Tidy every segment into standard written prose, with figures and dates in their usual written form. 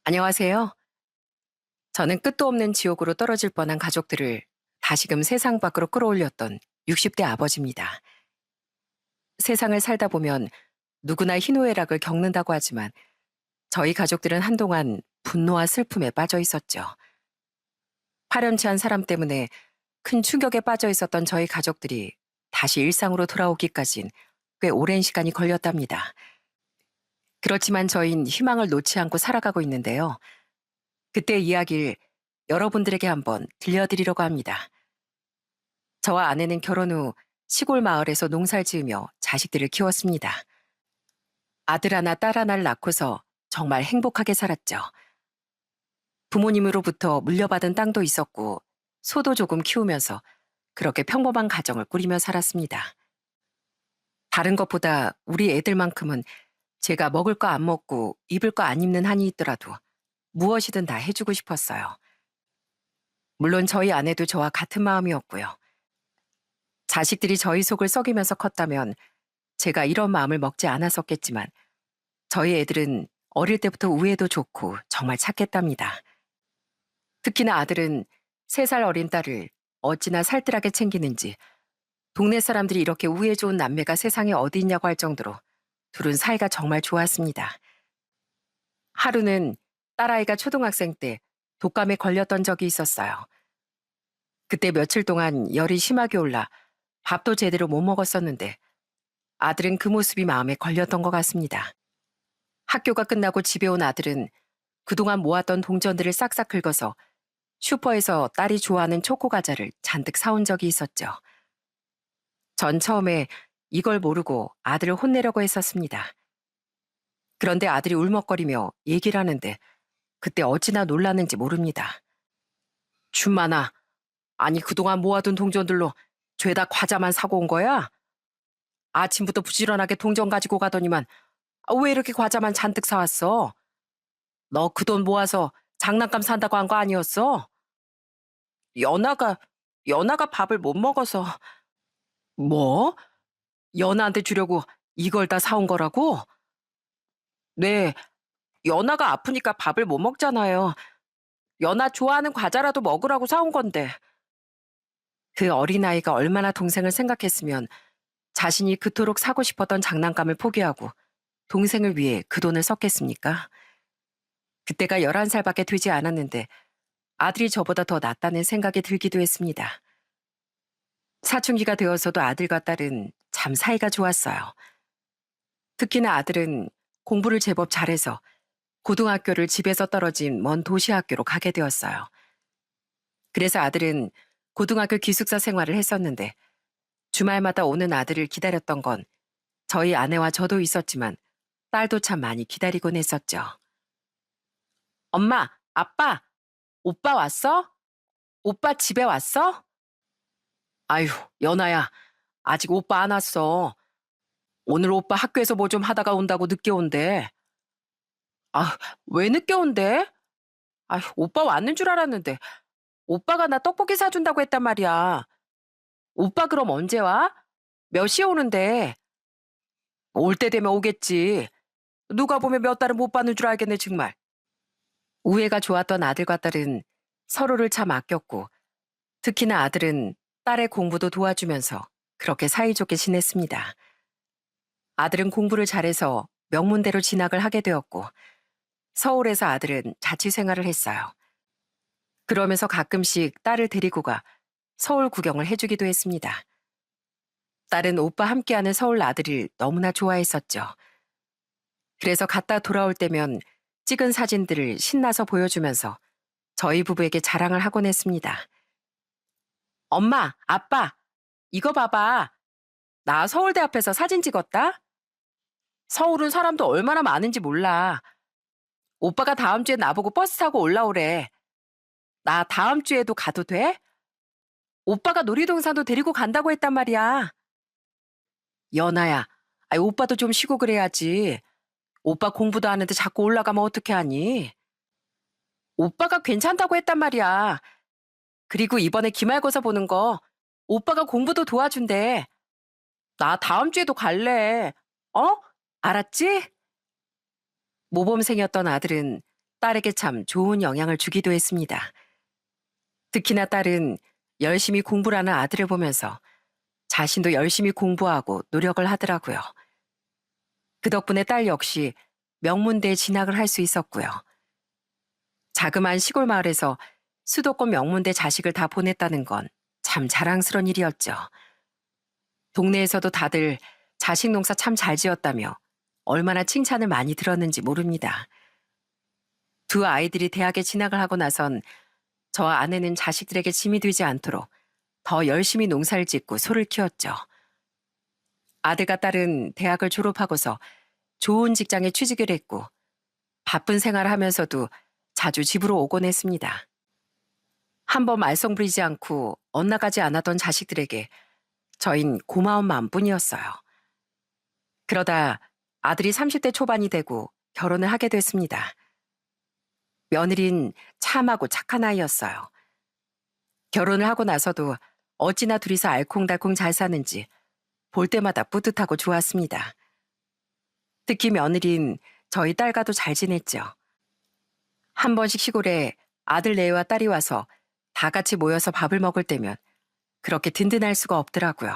안녕하세요. 저는 끝도 없는 지옥으로 떨어질 뻔한 가족들을 다시금 세상 밖으로 끌어올렸던 60대 아버지입니다. 세상을 살다 보면 누구나 희노애락을 겪는다고 하지만 저희 가족들은 한동안 분노와 슬픔에 빠져 있었죠. 파렴치한 사람 때문에 큰 충격에 빠져 있었던 저희 가족들이 다시 일상으로 돌아오기까진 꽤 오랜 시간이 걸렸답니다. 그렇지만 저희는 희망을 놓지 않고 살아가고 있는데요. 그때 이야기를 여러분들에게 한번 들려드리려고 합니다. 저와 아내는 결혼 후 시골 마을에서 농사를 지으며 자식들을 키웠습니다. 아들 하나, 딸 하나를 낳고서 정말 행복하게 살았죠. 부모님으로부터 물려받은 땅도 있었고, 소도 조금 키우면서 그렇게 평범한 가정을 꾸리며 살았습니다. 다른 것보다 우리 애들만큼은 제가 먹을 거 안 먹고 입을 거 안 입는 한이 있더라도 무엇이든 다 해주고 싶었어요. 물론 저희 아내도 저와 같은 마음이었고요. 자식들이 저희 속을 썩이면서 컸다면 제가 이런 마음을 먹지 않았었겠지만 저희 애들은 어릴 때부터 우애도 좋고 정말 착했답니다. 특히나 아들은 3살 어린 딸을 어찌나 살뜰하게 챙기는지 동네 사람들이 이렇게 우애 좋은 남매가 세상에 어디 있냐고 할 정도로 둘은 사이가 정말 좋았습니다. 하루는 딸아이가 초등학생 때 독감에 걸렸던 적이 있었어요. 그때 며칠 동안 열이 심하게 올라 밥도 제대로 못 먹었었는데 아들은 그 모습이 마음에 걸렸던 것 같습니다. 학교가 끝나고 집에 온 아들은 그동안 모았던 동전들을 싹싹 긁어서 슈퍼에서 딸이 좋아하는 초코 과자를 잔뜩 사온 적이 있었죠. 전 처음에 이걸 모르고 아들을 혼내려고 했었습니다. 그런데 아들이 울먹거리며 얘기를 하는데 그때 어찌나 놀랐는지 모릅니다. 춘만아, 아니 그동안 모아둔 동전들로 죄다 과자만 사고 온 거야? 아침부터 부지런하게 동전 가지고 가더니만 왜 이렇게 과자만 잔뜩 사왔어? 너 그 돈 모아서 장난감 산다고 한 거 아니었어? 연아가, 연아가 밥을 못 먹어서. 뭐? 연아한테 주려고 이걸 다 사온 거라고? 네, 연아가 아프니까 밥을 못 먹잖아요. 연아 좋아하는 과자라도 먹으라고 사온 건데. 그 어린아이가 얼마나 동생을 생각했으면 자신이 그토록 사고 싶었던 장난감을 포기하고 동생을 위해 그 돈을 썼겠습니까? 그때가 11살밖에 되지 않았는데 아들이 저보다 더 낫다는 생각이 들기도 했습니다. 사춘기가 되어서도 아들과 딸은 참 사이가 좋았어요. 특히나 아들은 공부를 제법 잘해서 고등학교를 집에서 떨어진 먼 도시 학교로 가게 되었어요. 그래서 아들은 고등학교 기숙사 생활을 했었는데 주말마다 오는 아들을 기다렸던 건 저희 아내와 저도 있었지만 딸도 참 많이 기다리곤 했었죠. 엄마, 아빠, 오빠 왔어? 오빠 집에 왔어? 아휴, 연아야, 아직 오빠 안 왔어. 오늘 오빠 학교에서 뭐 좀 하다가 온다고 늦게 온대. 아, 왜 늦게 온대? 아휴, 오빠 왔는 줄 알았는데. 오빠가 나 떡볶이 사준다고 했단 말이야. 오빠 그럼 언제 와? 몇 시에 오는데? 올 때 되면 오겠지. 누가 보면 몇 달은 못 받는 줄 알겠네, 정말. 우애가 좋았던 아들과 딸은 서로를 참 아꼈고, 특히나 아들은 딸의 공부도 도와주면서 그렇게 사이좋게 지냈습니다. 아들은 공부를 잘해서 명문대로 진학을 하게 되었고, 서울에서 아들은 자취 생활을 했어요. 그러면서 가끔씩 딸을 데리고 가 서울 구경을 해주기도 했습니다. 딸은 오빠 함께하는 서울 아들을 너무나 좋아했었죠. 그래서 갔다 돌아올 때면 찍은 사진들을 신나서 보여주면서 저희 부부에게 자랑을 하곤 했습니다. 엄마, 아빠, 이거 봐봐. 나 서울대 앞에서 사진 찍었다? 서울은 사람도 얼마나 많은지 몰라. 오빠가 다음 주에 나보고 버스 타고 올라오래. 나 다음 주에도 가도 돼? 오빠가 놀이동산도 데리고 간다고 했단 말이야. 연아야, 아이, 오빠도 좀 쉬고 그래야지. 오빠 공부도 하는데 자꾸 올라가면 어떻게 하니? 오빠가 괜찮다고 했단 말이야. 그리고 이번에 기말고사 보는 거 오빠가 공부도 도와준대. 나 다음 주에도 갈래. 어? 알았지? 모범생이었던 아들은 딸에게 참 좋은 영향을 주기도 했습니다. 특히나 딸은 열심히 공부를 하는 아들을 보면서 자신도 열심히 공부하고 노력을 하더라고요. 그 덕분에 딸 역시 명문대에 진학을 할 수 있었고요. 자그마한 시골 마을에서 수도권 명문대 자식을 다 보냈다는 건 참 자랑스러운 일이었죠. 동네에서도 다들 자식 농사 참 잘 지었다며 얼마나 칭찬을 많이 들었는지 모릅니다. 두 아이들이 대학에 진학을 하고 나선 저와 아내는 자식들에게 짐이 되지 않도록 더 열심히 농사를 짓고 소를 키웠죠. 아들과 딸은 대학을 졸업하고서 좋은 직장에 취직을 했고 바쁜 생활을 하면서도 자주 집으로 오곤 했습니다. 한번 말썽 부리지 않고 엇나가지 않았던 자식들에게 저흰 고마운 마음뿐이었어요. 그러다 아들이 30대 초반이 되고 결혼을 하게 됐습니다. 며느린 참하고 착한 아이였어요. 결혼을 하고 나서도 어찌나 둘이서 알콩달콩 잘 사는지 볼 때마다 뿌듯하고 좋았습니다. 특히 며느린 저희 딸과도 잘 지냈죠. 한 번씩 시골에 아들 내외와 딸이 와서 다 같이 모여서 밥을 먹을 때면 그렇게 든든할 수가 없더라고요.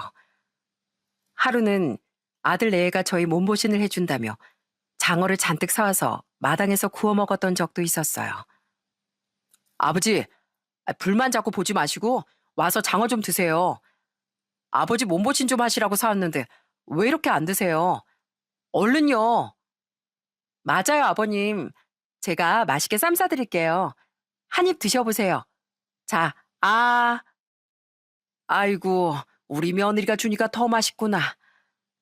하루는 아들 내외가 저희 몸보신을 해준다며 장어를 잔뜩 사와서 마당에서 구워 먹었던 적도 있었어요. 아버지, 불만 자꾸 보지 마시고 와서 장어 좀 드세요. 아버지 몸보신 좀 하시라고 사왔는데 왜 이렇게 안 드세요? 얼른요. 맞아요, 아버님. 제가 맛있게 쌈 싸드릴게요. 한 입 드셔보세요. 자, 아이고, 우리 며느리가 주니까 더 맛있구나.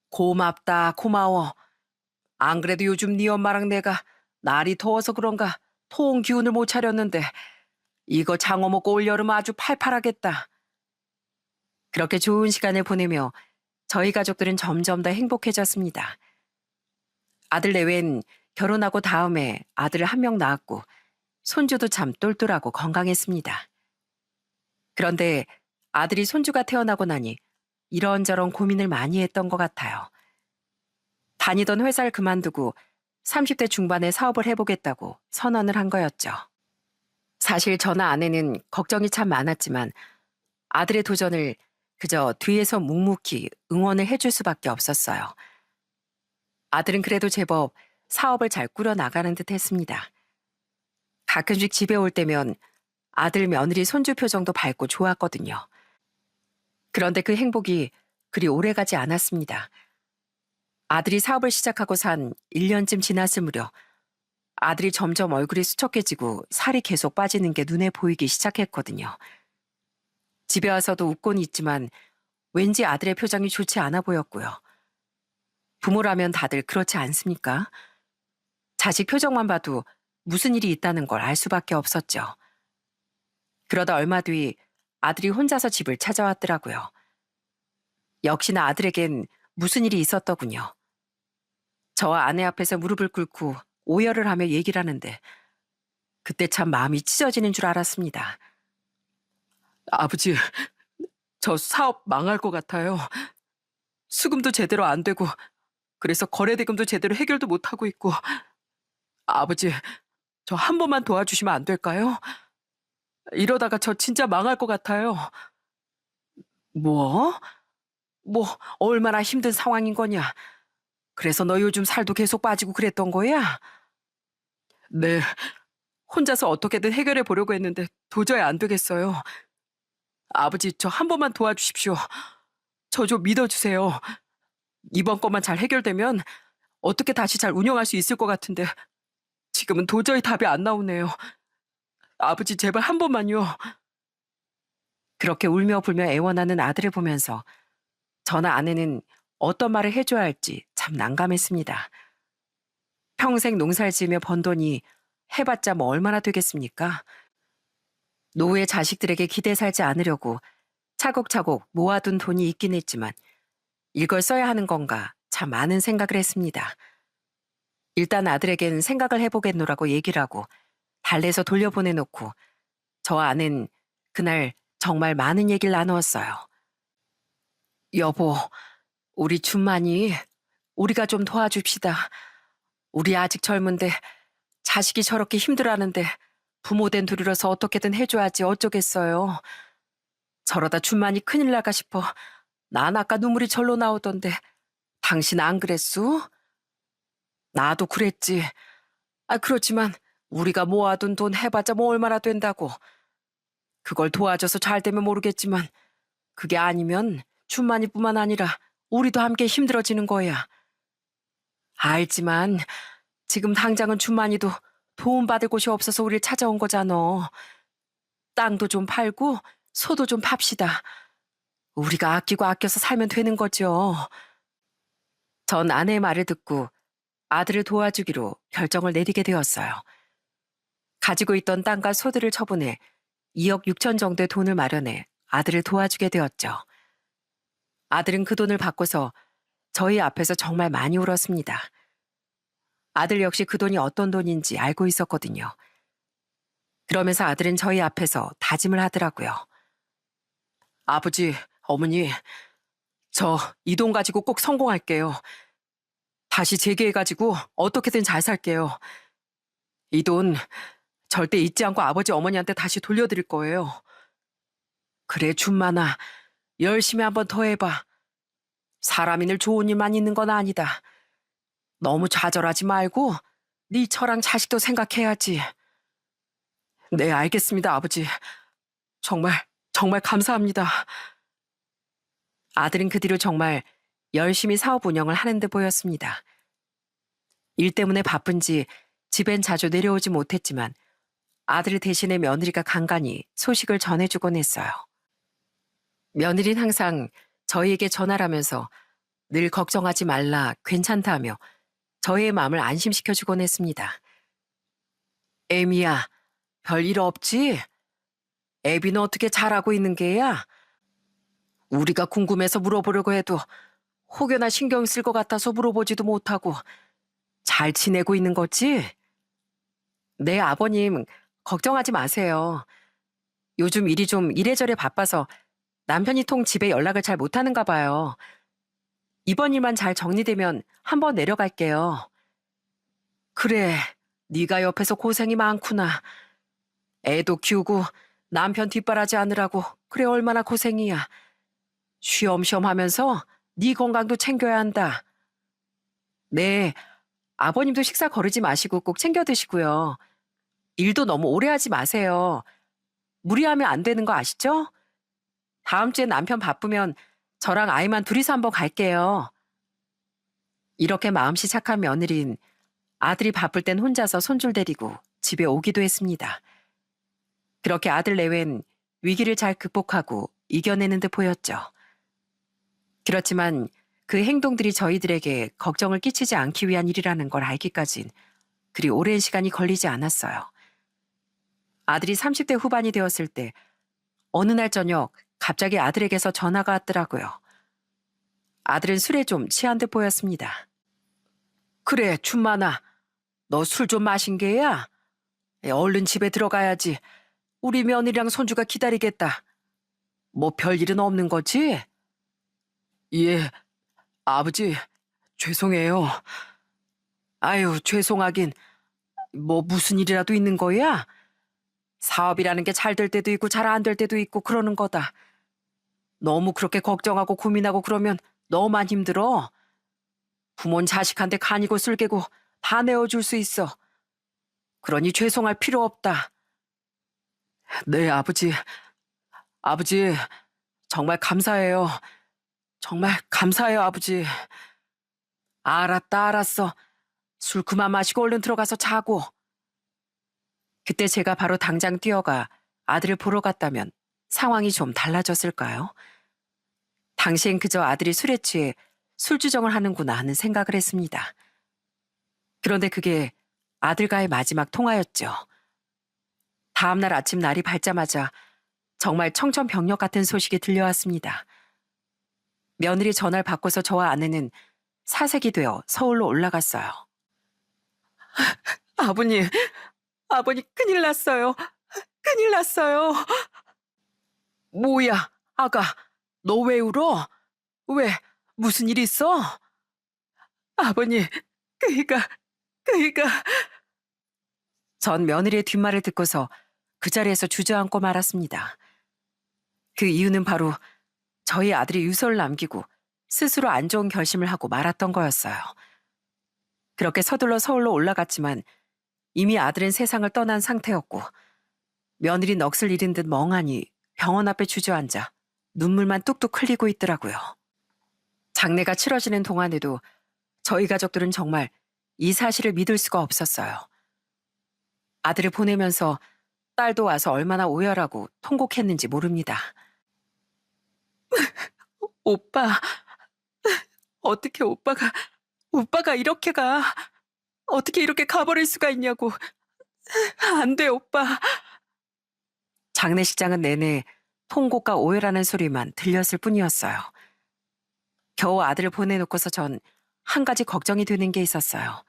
고맙다, 고마워. 안 그래도 요즘 네 엄마랑 내가 날이 더워서 그런가 통 기운을 못 차렸는데 이거 장어 먹고 올여름 아주 팔팔하겠다. 그렇게 좋은 시간을 보내며 저희 가족들은 점점 더 행복해졌습니다. 아들 내외는 결혼하고 다음에 아들을 한 명 낳았고 손주도 참 똘똘하고 건강했습니다. 그런데 아들이 손주가 태어나고 나니 이런저런 고민을 많이 했던 것 같아요. 다니던 회사를 그만두고 30대 중반에 사업을 해보겠다고 선언을 한 거였죠. 사실 저나 아내는 걱정이 참 많았지만 아들의 도전을 그저 뒤에서 묵묵히 응원을 해줄 수밖에 없었어요. 아들은 그래도 제법 사업을 잘 꾸려나가는 듯 했습니다. 가끔씩 집에 올 때면 아들, 며느리, 손주 표정도 밝고 좋았거든요. 그런데 그 행복이 그리 오래가지 않았습니다. 아들이 사업을 시작하고 산 1년쯤 지났을 무렵 아들이 점점 얼굴이 수척해지고 살이 계속 빠지는 게 눈에 보이기 시작했거든요. 집에 와서도 웃고는 있지만 왠지 아들의 표정이 좋지 않아 보였고요. 부모라면 다들 그렇지 않습니까? 자식 표정만 봐도 무슨 일이 있다는 걸 알 수밖에 없었죠. 그러다 얼마 뒤 아들이 혼자서 집을 찾아왔더라고요. 역시나 아들에겐 무슨 일이 있었더군요. 저와 아내 앞에서 무릎을 꿇고 오열을 하며 얘기를 하는데 그때 참 마음이 찢어지는 줄 알았습니다. 아버지, 저 사업 망할 것 같아요. 수금도 제대로 안 되고 그래서 거래대금도 제대로 해결도 못하고 있고 아버지, 저 한 번만 도와주시면 안 될까요? 이러다가 저 진짜 망할 것 같아요. 뭐? 뭐 얼마나 힘든 상황인 거냐? 그래서 너 요즘 살도 계속 빠지고 그랬던 거야? 네, 혼자서 어떻게든 해결해 보려고 했는데 도저히 안 되겠어요. 아버지, 저 한 번만 도와주십시오. 저 좀 믿어주세요. 이번 것만 잘 해결되면 어떻게 다시 잘 운영할 수 있을 것 같은데 지금은 도저히 답이 안 나오네요. 아버지, 제발 한 번만요. 그렇게 울며 불며 애원하는 아들을 보면서 저나 아내는 어떤 말을 해줘야 할지 참 난감했습니다. 평생 농사를 지으며 번 돈이 해봤자 뭐 얼마나 되겠습니까? 노후의 자식들에게 기대 살지 않으려고 차곡차곡 모아둔 돈이 있긴 했지만 이걸 써야 하는 건가 참 많은 생각을 했습니다. 일단 아들에겐 생각을 해보겠노라고 얘기를 하고 달래서 돌려보내놓고 저와 아내는 그날 정말 많은 얘기를 나누었어요. 여보, 우리 준만이 우리가 좀 도와줍시다. 우리 아직 젊은데 자식이 저렇게 힘들어하는데 부모된 둘이라서 어떻게든 해줘야지 어쩌겠어요. 저러다 준만이 큰일 나가 싶어. 난 아까 눈물이 절로 나오던데 당신 안 그랬수? 나도 그랬지. 그렇지만 우리가 모아둔 돈 해봤자 뭐 얼마나 된다고. 그걸 도와줘서 잘 되면 모르겠지만 그게 아니면 준만이뿐만 아니라 우리도 함께 힘들어지는 거야. 알지만 지금 당장은 준만이도 도움받을 곳이 없어서 우릴 찾아온 거잖아. 땅도 좀 팔고 소도 좀 팝시다. 우리가 아끼고 아껴서 살면 되는 거죠. 전 아내의 말을 듣고 아들을 도와주기로 결정을 내리게 되었어요. 가지고 있던 땅과 소들을 처분해 2억 6천 정도의 돈을 마련해 아들을 도와주게 되었죠. 아들은 그 돈을 받고서 저희 앞에서 정말 많이 울었습니다. 아들 역시 그 돈이 어떤 돈인지 알고 있었거든요. 그러면서 아들은 저희 앞에서 다짐을 하더라고요. 아버지, 어머니, 저 이 돈 가지고 꼭 성공할게요. 다시 재기해가지고 어떻게든 잘 살게요. 이 돈 절대 잊지 않고 아버지 어머니한테 다시 돌려드릴 거예요. 그래, 준만아, 열심히 한번 더 해봐. 사람이 늘 좋은 일만 있는 건 아니다. 너무 좌절하지 말고 네 처랑 자식도 생각해야지. 네, 알겠습니다, 아버지. 정말 감사합니다. 아들은 그 뒤로 정말 열심히 사업 운영을 하는 듯 보였습니다. 일 때문에 바쁜지 집엔 자주 내려오지 못했지만 아들 대신에 며느리가 간간히 소식을 전해주곤 했어요. 며느리는 항상 저희에게 전화를 하면서 늘 걱정하지 말라, 괜찮다 하며 저희의 마음을 안심시켜주곤 했습니다. 애미야, 별일 없지? 애비는 어떻게 잘하고 있는 게야? 우리가 궁금해서 물어보려고 해도 혹여나 신경 쓸 것 같아서 물어보지도 못하고 잘 지내고 있는 거지? 네, 아버님, 걱정하지 마세요. 요즘 일이 좀 이래저래 바빠서 남편이 통 집에 연락을 잘 못하는가 봐요. 이번 일만 잘 정리되면 한번 내려갈게요. 그래, 네가 옆에서 고생이 많구나. 애도 키우고 남편 뒷바라지 하느라고 그래 얼마나 고생이야. 쉬엄쉬엄 하면서 네 건강도 챙겨야 한다. 네, 아버님도 식사 거르지 마시고 꼭 챙겨 드시고요. 일도 너무 오래 하지 마세요. 무리하면 안 되는 거 아시죠? 다음 주에 남편 바쁘면 저랑 아이만 둘이서 한번 갈게요. 이렇게 마음씨 착한 며느린 아들이 바쁠 땐 혼자서 손줄 데리고 집에 오기도 했습니다. 그렇게 아들 내외는 위기를 잘 극복하고 이겨내는 듯 보였죠. 그렇지만 그 행동들이 저희들에게 걱정을 끼치지 않기 위한 일이라는 걸 알기까진 그리 오랜 시간이 걸리지 않았어요. 아들이 30대 후반이 되었을 때 어느 날 저녁 갑자기 아들에게서 전화가 왔더라고요. 아들은 술에 좀 취한 듯 보였습니다. 그래, 준만아. 너 술 좀 마신 게야? 얼른 집에 들어가야지. 우리 며느리랑 손주가 기다리겠다. 뭐 별일은 없는 거지? 예, 아버지, 죄송해요. 아유, 죄송하긴. 뭐 무슨 일이라도 있는 거야? 사업이라는 게 잘 될 때도 있고 잘 안 될 때도 있고 그러는 거다. 너무 그렇게 걱정하고 고민하고 그러면 너만 힘들어. 부모는 자식한테 간이고 쓸개고 다 내어줄 수 있어. 그러니 죄송할 필요 없다. 네, 아버지. 아버지, 정말 감사해요. 정말 감사해요, 아버지. 알았다, 알았어. 술 그만 마시고 얼른 들어가서 자고. 그때 제가 바로 당장 뛰어가 아들을 보러 갔다면 상황이 좀 달라졌을까요? 당시엔 그저 아들이 술에 취해 술주정을 하는구나 하는 생각을 했습니다. 그런데 그게 아들과의 마지막 통화였죠. 다음날 아침 날이 밝자마자 정말 청천벽력 같은 소식이 들려왔습니다. 며느리 전화를 받고서 저와 아내는 사색이 되어 서울로 올라갔어요. 아버님, 아버님 큰일 났어요. 큰일 났어요. 뭐야, 아가, 너 왜 울어? 왜, 무슨 일 있어? 아버님, 그이가, 전 며느리의 뒷말을 듣고서 그 자리에서 주저앉고 말았습니다. 그 이유는 바로 저희 아들이 유서를 남기고 스스로 안 좋은 결심을 하고 말았던 거였어요. 그렇게 서둘러 서울로 올라갔지만 이미 아들은 세상을 떠난 상태였고 며느리 넋을 잃은 듯 멍하니 병원 앞에 주저앉아 눈물만 뚝뚝 흘리고 있더라고요. 장례가 치러지는 동안에도 저희 가족들은 정말 이 사실을 믿을 수가 없었어요. 아들을 보내면서 딸도 와서 얼마나 오열하고 통곡했는지 모릅니다. 오빠, 어떻게 오빠가 이렇게 가? 어떻게 이렇게 가버릴 수가 있냐고. 안 돼, 오빠. 장례식장은 내내 통곡과 오열하는 소리만 들렸을 뿐이었어요. 겨우 아들을 보내놓고서 전 한 가지 걱정이 되는 게 있었어요.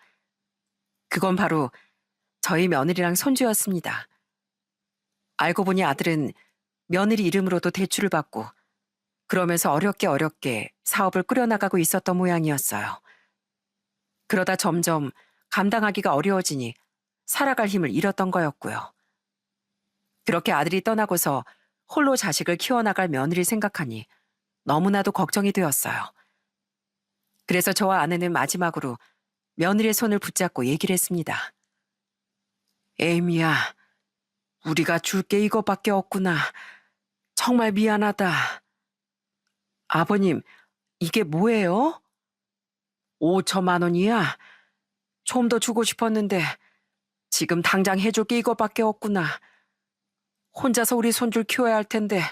그건 바로 저희 며느리랑 손주였습니다. 알고 보니 아들은 며느리 이름으로도 대출을 받고 그러면서 어렵게 사업을 꾸려나가고 있었던 모양이었어요. 그러다 점점 감당하기가 어려워지니 살아갈 힘을 잃었던 거였고요. 그렇게 아들이 떠나고서 홀로 자식을 키워나갈 며느리 생각하니 너무나도 걱정이 되었어요. 그래서 저와 아내는 마지막으로 며느리의 손을 붙잡고 얘기를 했습니다. 에이미야, 우리가 줄 게 이거밖에 없구나. 정말 미안하다. 아버님, 이게 뭐예요? 5천만 원이야? 좀 더 주고 싶었는데 지금 당장 해줄 게 이거밖에 없구나. 혼자서 우리 손주를 키워야 할 텐데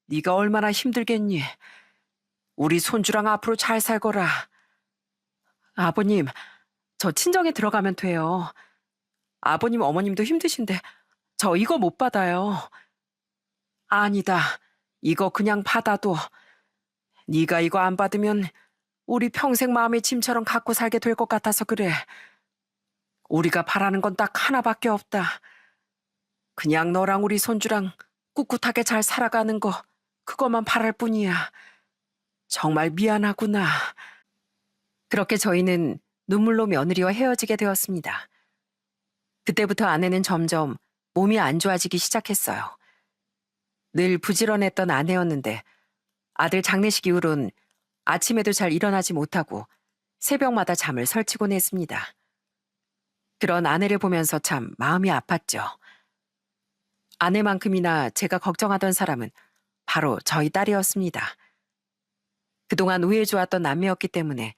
네가 얼마나 힘들겠니? 우리 손주랑 앞으로 잘 살거라. 아버님, 저 친정에 들어가면 돼요. 아버님, 어머님도 힘드신데 저 이거 못 받아요. 아니다. 이거 그냥 받아도 네가 이거 안 받으면 우리 평생 마음의 짐처럼 갖고 살게 될 것 같아서 그래. 우리가 바라는 건 딱 하나밖에 없다. 그냥 너랑 우리 손주랑 꿋꿋하게 잘 살아가는 거 그것만 바랄 뿐이야. 정말 미안하구나. 그렇게 저희는 눈물로 며느리와 헤어지게 되었습니다. 그때부터 아내는 점점 몸이 안 좋아지기 시작했어요. 늘 부지런했던 아내였는데 아들 장례식 이후론 아침에도 잘 일어나지 못하고 새벽마다 잠을 설치곤 했습니다. 그런 아내를 보면서 참 마음이 아팠죠. 아내만큼이나 제가 걱정하던 사람은 바로 저희 딸이었습니다. 그동안 우애좋았던 남매였기 때문에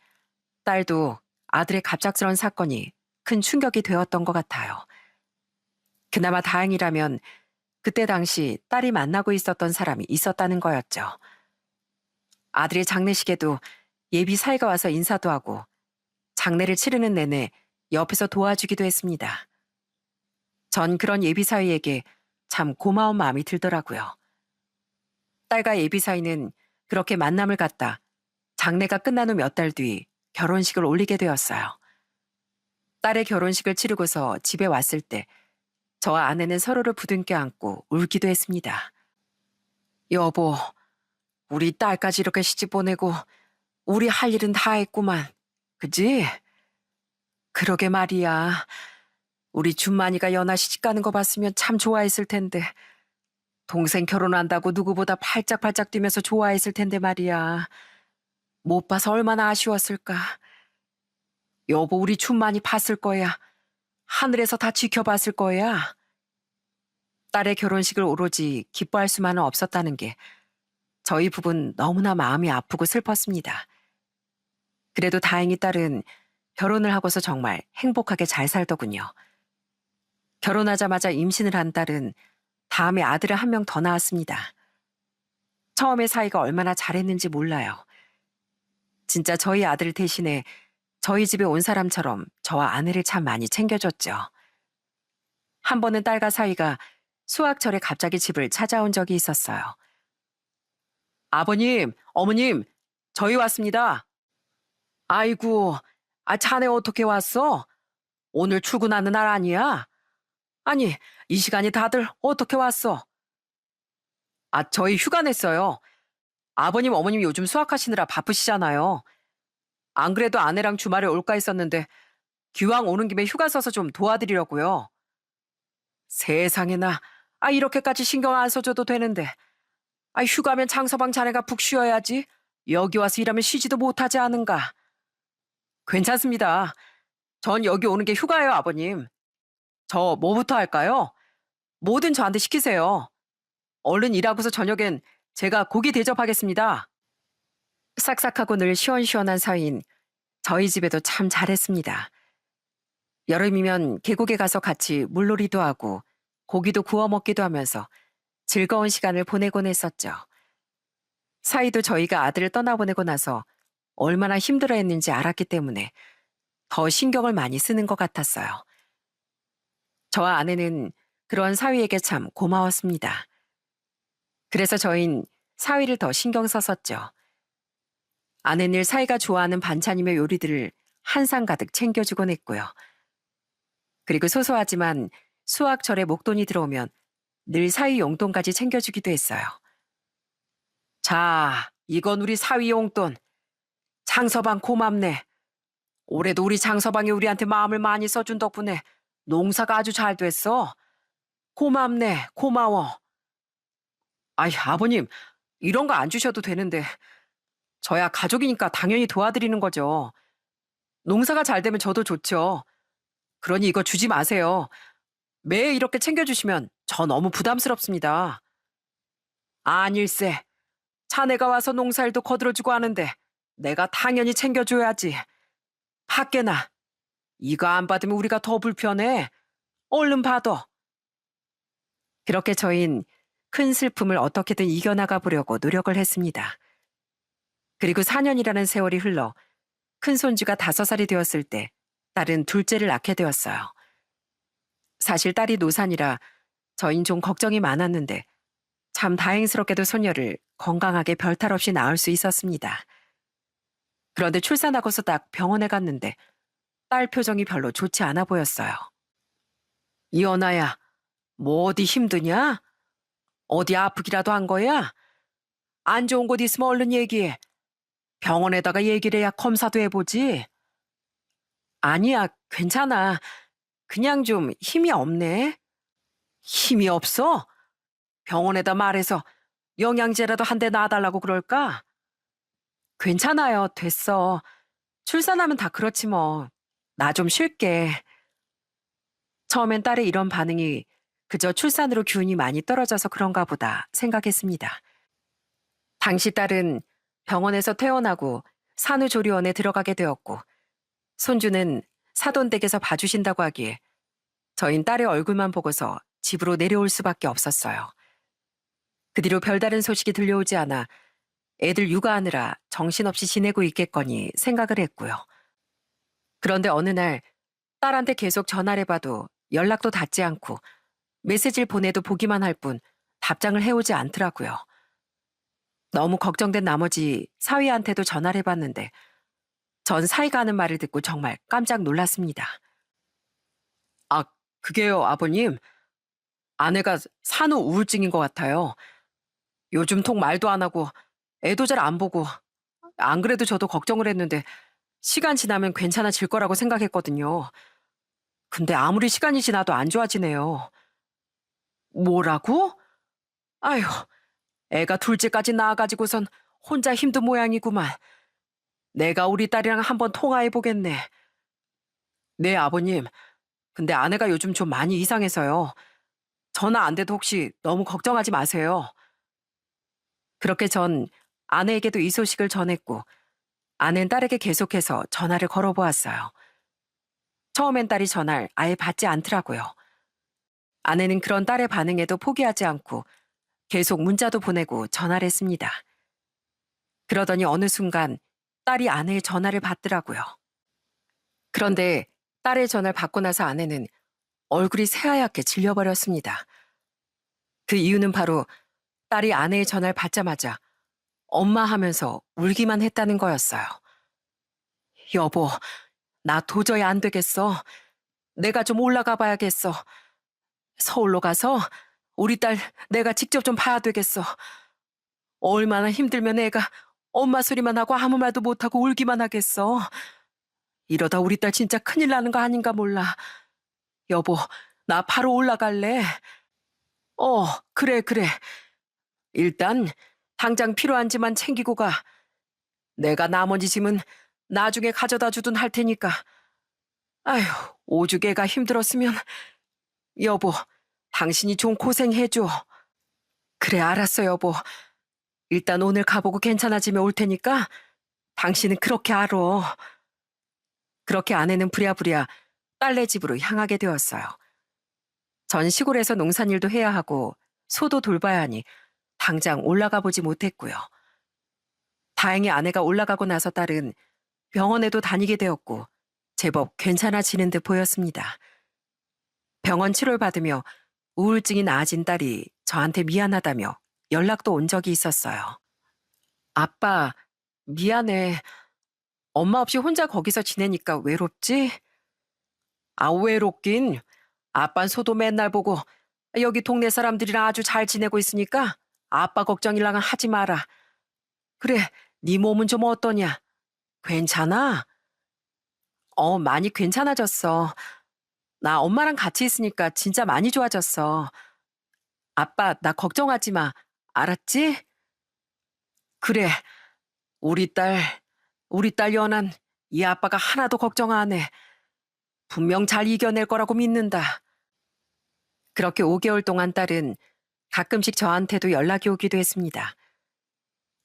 딸도 아들의 갑작스런 사건이 큰 충격이 되었던 것 같아요. 그나마 다행이라면 그때 당시 딸이 만나고 있었던 사람이 있었다는 거였죠. 아들의 장례식에도 예비 사이가 와서 인사도 하고 장례를 치르는 내내 옆에서 도와주기도 했습니다. 전 그런 예비 사이에게 참 고마운 마음이 들더라고요. 딸과 예비 사이는 그렇게 만남을 갖다 장례가 끝난 후 몇 달 뒤 결혼식을 올리게 되었어요. 딸의 결혼식을 치르고서 집에 왔을 때 저와 아내는 서로를 부둥켜 안고 울기도 했습니다. 여보, 우리 딸까지 이렇게 시집 보내고 우리 할 일은 다 했구만. 그지? 그러게 말이야. 우리 준만이가 연하 시집 가는 거 봤으면 참 좋아했을 텐데. 동생 결혼한다고 누구보다 팔짝팔짝 뛰면서 좋아했을 텐데 말이야. 못 봐서 얼마나 아쉬웠을까. 여보, 우리 준만이 봤을 거야. 하늘에서 다 지켜봤을 거야. 딸의 결혼식을 오로지 기뻐할 수만은 없었다는 게 저희 부부는 너무나 마음이 아프고 슬펐습니다. 그래도 다행히 딸은 결혼을 하고서 정말 행복하게 잘 살더군요. 결혼하자마자 임신을 한 딸은 다음에 아들을 한 명 더 낳았습니다. 처음에 사이가 얼마나 잘했는지 몰라요. 진짜 저희 아들 대신에 저희 집에 온 사람처럼 저와 아내를 참 많이 챙겨줬죠. 한 번은 딸과 사이가 수학철에 갑자기 집을 찾아온 적이 있었어요. 아버님, 어머님, 저희 왔습니다. 아이고, 자네 어떻게 왔어? 오늘 출근하는 날 아니야? 아니, 이 시간이 다들 어떻게 왔어? 저희 휴가 냈어요. 아버님, 어머님 요즘 수학하시느라 바쁘시잖아요. 안 그래도 아내랑 주말에 올까 했었는데 기왕 오는 김에 휴가 써서 좀 도와드리려고요. 세상에나. 이렇게까지 신경 안 써줘도 되는데. 휴가면 장서방 자네가 푹 쉬어야지. 여기 와서 일하면 쉬지도 못하지 않은가. 괜찮습니다. 전 여기 오는 게 휴가예요, 아버님. 저 뭐부터 할까요? 뭐든 저한테 시키세요. 얼른 일하고서 저녁엔 제가 고기 대접하겠습니다. 싹싹하고 늘 시원시원한 사위인 저희 집에도 참 잘했습니다. 여름이면 계곡에 가서 같이 물놀이도 하고 고기도 구워 먹기도 하면서 즐거운 시간을 보내곤 했었죠. 사위도 저희가 아들을 떠나보내고 나서 얼마나 힘들어했는지 알았기 때문에 더 신경을 많이 쓰는 것 같았어요. 저와 아내는 그런 사위에게 참 고마웠습니다. 그래서 저흰 사위를 더 신경 썼었죠. 아내는 늘 사위가 좋아하는 반찬이며 요리들을 한 상 가득 챙겨주곤 했고요. 그리고 소소하지만 수확철에 목돈이 들어오면 늘 사위 용돈까지 챙겨주기도 했어요. 자, 이건 우리 사위 용돈. 장서방 고맙네. 올해도 우리 장서방이 우리한테 마음을 많이 써준 덕분에 농사가 아주 잘 됐어. 고맙네, 고마워. 아버님, 이런 거 안 주셔도 되는데. 저야 가족이니까 당연히 도와드리는 거죠. 농사가 잘 되면 저도 좋죠. 그러니 이거 주지 마세요. 매일 이렇게 챙겨주시면 저 너무 부담스럽습니다. 아닐세. 자네가 와서 농사일도 거들어주고 하는데 내가 당연히 챙겨줘야지. 밖에나. 이거 안 받으면 우리가 더 불편해. 얼른 받아. 그렇게 저흰 큰 슬픔을 어떻게든 이겨나가 보려고 노력을 했습니다. 그리고 4년이라는 세월이 흘러 큰 손주가 5살이 되었을 때 딸은 둘째를 낳게 되었어요. 사실 딸이 노산이라 저흰 좀 걱정이 많았는데 참 다행스럽게도 소녀를 건강하게 별탈 없이 낳을 수 있었습니다. 그런데 출산하고서 딱 병원에 갔는데 딸 표정이 별로 좋지 않아 보였어요. 이연아야, 뭐 어디 힘드냐? 어디 아프기라도 한 거야? 안 좋은 곳 있으면 얼른 얘기해. 병원에다가 얘기를 해야 검사도 해보지. 아니야, 괜찮아. 그냥 좀 힘이 없네. 힘이 없어? 병원에다 말해서 영양제라도 한 대 놔달라고 그럴까? 괜찮아요, 됐어. 출산하면 다 그렇지 뭐. 나 좀 쉴게. 처음엔 딸의 이런 반응이 그저 출산으로 기운이 많이 떨어져서 그런가 보다 생각했습니다. 당시 딸은 병원에서 퇴원하고 산후조리원에 들어가게 되었고 손주는 사돈댁에서 봐주신다고 하기에 저흰 딸의 얼굴만 보고서 집으로 내려올 수밖에 없었어요. 그 뒤로 별다른 소식이 들려오지 않아 애들 육아하느라 정신없이 지내고 있겠거니 생각을 했고요. 그런데 어느 날 딸한테 계속 전화를 해봐도 연락도 닿지 않고 메시지를 보내도 보기만 할 뿐 답장을 해오지 않더라고요. 너무 걱정된 나머지 사위한테도 전화를 해봤는데 전 사위가 하는 말을 듣고 정말 깜짝 놀랐습니다. 그게요, 아버님. 아내가 산후 우울증인 것 같아요. 요즘 통 말도 안 하고 애도 잘 안 보고 안 그래도 저도 걱정을 했는데 시간 지나면 괜찮아질 거라고 생각했거든요. 근데 아무리 시간이 지나도 안 좋아지네요. 뭐라고? 아휴, 애가 둘째까지 낳아가지고선 혼자 힘든 모양이구만. 내가 우리 딸이랑 한번 통화해보겠네. 네, 아버님. 근데 아내가 요즘 좀 많이 이상해서요. 전화 안 돼도 혹시 너무 걱정하지 마세요. 그렇게 전 아내에게도 이 소식을 전했고 아내는 딸에게 계속해서 전화를 걸어보았어요. 처음엔 딸이 전화를 아예 받지 않더라고요. 아내는 그런 딸의 반응에도 포기하지 않고 계속 문자도 보내고 전화를 했습니다. 그러더니 어느 순간 딸이 아내의 전화를 받더라고요. 그런데 딸의 전화를 받고 나서 아내는 얼굴이 새하얗게 질려버렸습니다. 그 이유는 바로 딸이 아내의 전화를 받자마자 엄마 하면서 울기만 했다는 거였어요. 여보, 나 도저히 안 되겠어. 내가 좀 올라가 봐야겠어. 서울로 가서 우리 딸 내가 직접 좀 봐야 되겠어. 얼마나 힘들면 애가 엄마 소리만 하고 아무 말도 못하고 울기만 하겠어. 이러다 우리 딸 진짜 큰일 나는 거 아닌가 몰라. 여보, 나 바로 올라갈래. 그래, 그래. 일단 당장 필요한 짐만 챙기고 가. 내가 나머지 짐은 나중에 가져다 주든 할 테니까. 아휴, 오주개가 힘들었으면. 여보, 당신이 좀 고생해줘. 그래, 알았어, 여보. 일단 오늘 가보고 괜찮아지면 올 테니까 당신은 그렇게 알아. 그렇게 아내는 부랴부랴 딸네 집으로 향하게 되었어요. 전 시골에서 농산일도 해야 하고 소도 돌봐야 하니 당장 올라가 보지 못했고요. 다행히 아내가 올라가고 나서 딸은 병원에도 다니게 되었고 제법 괜찮아지는 듯 보였습니다. 병원 치료를 받으며 우울증이 나아진 딸이 저한테 미안하다며 연락도 온 적이 있었어요. 아빠, 미안해. 엄마 없이 혼자 거기서 지내니까 외롭지? 아, 외롭긴. 아빤 소도 맨날 보고 여기 동네 사람들이랑 아주 잘 지내고 있으니까 아빠 걱정이랑은 하지 마라. 그래, 네 몸은 좀 어떠냐? 괜찮아? 많이 괜찮아졌어. 나 엄마랑 같이 있으니까 진짜 많이 좋아졌어. 아빠, 나 걱정하지 마. 알았지? 그래, 우리 딸, 우리 딸 연한 이 아빠가 하나도 걱정 안 해. 분명 잘 이겨낼 거라고 믿는다. 그렇게 5개월 동안 딸은 가끔씩 저한테도 연락이 오기도 했습니다.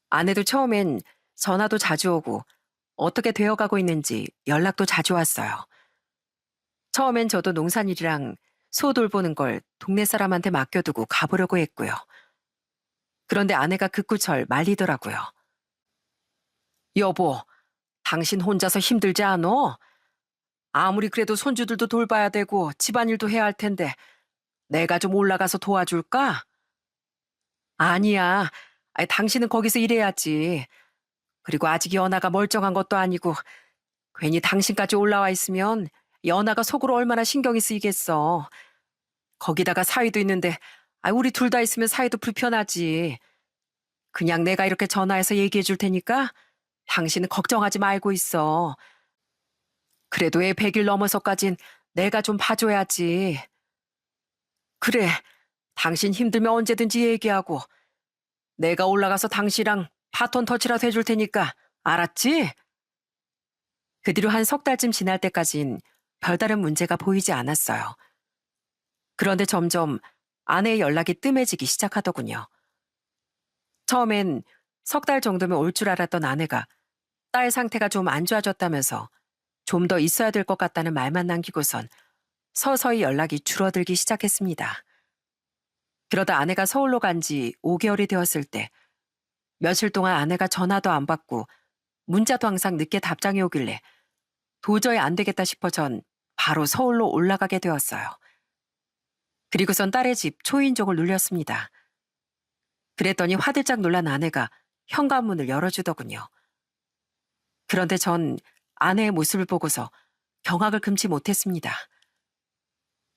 아내도 처음엔 전화도 자주 오고 어떻게 되어가고 있는지 연락도 자주 왔어요. 처음엔 저도 농산일이랑 소 돌보는 걸 동네 사람한테 맡겨두고 가보려고 했고요. 그런데 아내가 극구철 말리더라고요. 여보, 당신 혼자서 힘들지 않어? 아무리 그래도 손주들도 돌봐야 되고 집안일도 해야 할 텐데 내가 좀 올라가서 도와줄까? 아니야. 아니, 당신은 거기서 일해야지. 그리고 아직 연아가 멀쩡한 것도 아니고 괜히 당신까지 올라와 있으면 연아가 속으로 얼마나 신경이 쓰이겠어. 거기다가 사위도 있는데 우리 둘 다 있으면 사위도 불편하지. 그냥 내가 이렇게 전화해서 얘기해 줄 테니까 당신은 걱정하지 말고 있어. 그래도 애 100일 넘어서까진 내가 좀 봐줘야지. 그래, 당신 힘들면 언제든지 얘기하고 내가 올라가서 당신이랑 바톤 터치라도 해줄 테니까 알았지? 그 뒤로 한 석 달쯤 지날 때까진 별다른 문제가 보이지 않았어요. 그런데 점점 아내의 연락이 뜸해지기 시작하더군요. 처음엔 석 달 정도면 올 줄 알았던 아내가 딸 상태가 좀 안 좋아졌다면서 좀 더 있어야 될 것 같다는 말만 남기고선 서서히 연락이 줄어들기 시작했습니다. 그러다 아내가 서울로 간 지 5개월이 되었을 때 며칠 동안 아내가 전화도 안 받고 문자도 항상 늦게 답장이 오길래 도저히 안 되겠다 싶어 전 바로 서울로 올라가게 되었어요. 그리고선 딸의 집 초인종을 눌렸습니다. 그랬더니 화들짝 놀란 아내가 현관문을 열어주더군요. 그런데 전 아내의 모습을 보고서 경악을 금치 못했습니다.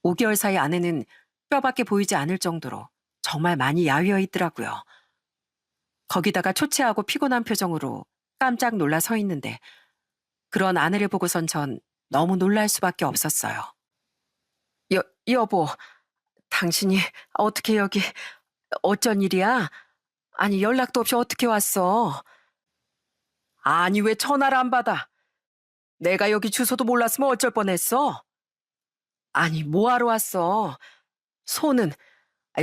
5개월 사이 아내는 뼈밖에 보이지 않을 정도로 정말 많이 야위어 있더라고요. 거기다가 초췌하고 피곤한 표정으로 깜짝 놀라 서 있는데 그런 아내를 보고선 전 너무 놀랄 수밖에 없었어요. 여보, 당신이 어떻게 여기, 어쩐 일이야? 아니, 연락도 없이 어떻게 왔어? 아니, 왜 전화를 안 받아? 내가 여기 주소도 몰랐으면 어쩔 뻔했어? 아니, 뭐하러 왔어? 소는,